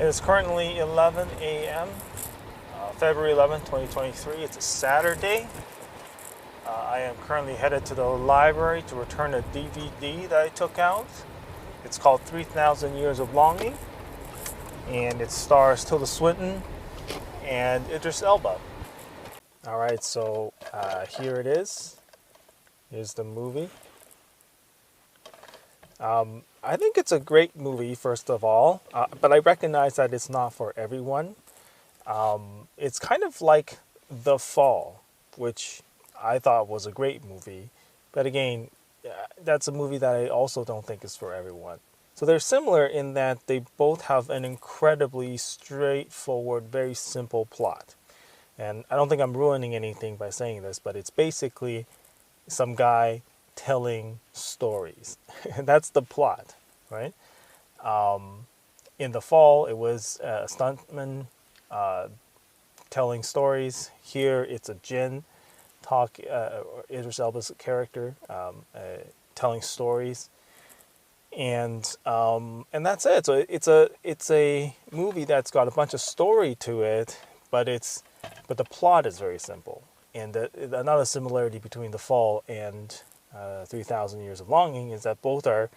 It is currently 11 a.m., February 11th, 2023. It's a Saturday. I am currently headed to the library to return a DVD that I took out. It's called 3,000 Years of Longing, and it stars Tilda Swinton and Idris Elba. All right, so here it is. Here's the movie. I think it's a great movie, first of all, but I recognize that it's not for everyone. It's kind of like The Fall, which I thought was a great movie, but again, that's a movie that I also don't think is for everyone. So they're similar in that they both have an incredibly straightforward, very simple plot. And I don't think I'm ruining anything by saying this, but it's basically some guy telling stories. That's the plot, right? In The Fall, it was a stuntman telling stories. Here, it's a jinn Idris Elba's character telling stories, and that's it. So it's a movie that's got a bunch of story to it, but the plot is very simple. And another similarity between The Fall and 3,000 Years of Longing is that both are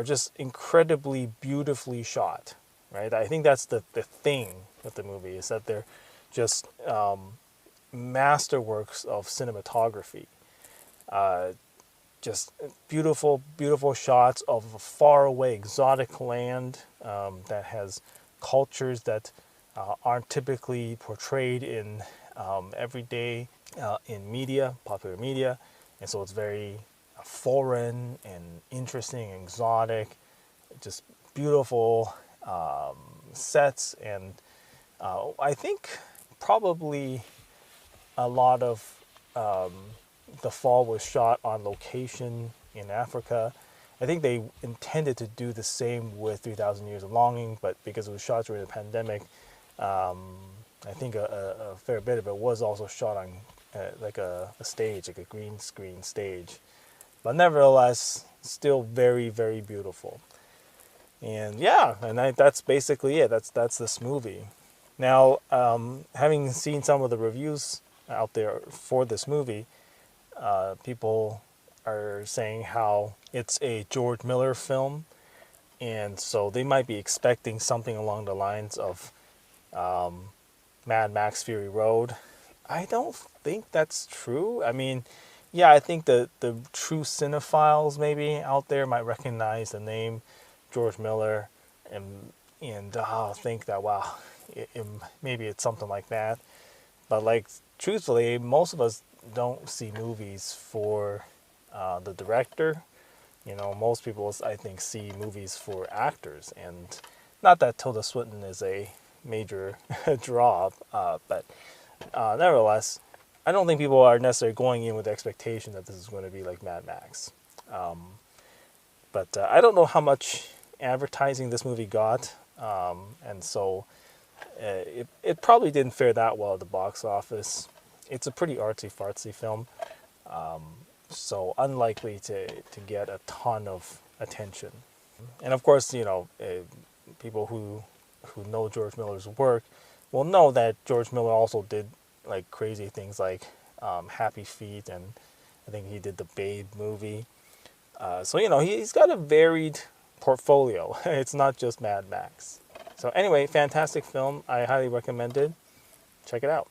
just incredibly beautifully shot, right? I think that's the thing with the movie, is that they're just masterworks of cinematography. Just beautiful, beautiful shots of a faraway, exotic land that has cultures that aren't typically portrayed in everyday in media, popular media, and so it's very foreign and interesting, and exotic, just beautiful sets, and I think probably a lot of The Fall was shot on location in Africa. I think they intended to do the same with 3,000 Years of Longing, but because it was shot during the pandemic, I think a fair bit of it was also shot on like a stage, like a green screen stage. But nevertheless, still very, very beautiful. And yeah, and that's basically it. That's this movie. Now, having seen some of the reviews out there for this movie, people are saying how it's a George Miller film, and so they might be expecting something along the lines of Mad Max Fury Road. I don't think that's true. I mean, yeah, I think the true cinephiles maybe out there might recognize the name George Miller and think that, wow, maybe it's something like that. But like, truthfully, most of us don't see movies for the director. You know, most people, I think, see movies for actors, and not that Tilda Swinton is a major draw, but nevertheless, I don't think people are necessarily going in with the expectation that this is going to be like Mad Max. But I don't know how much advertising this movie got, and so it probably didn't fare that well at the box office. It's a pretty artsy-fartsy film, so unlikely to get a ton of attention. And of course, you know, people who know George Miller's work will know that George Miller also did like crazy things like Happy Feet, and I think he did the Babe movie. So, you know, he's got a varied portfolio. It's not just Mad Max. So anyway, fantastic film. I highly recommend it. Check it out.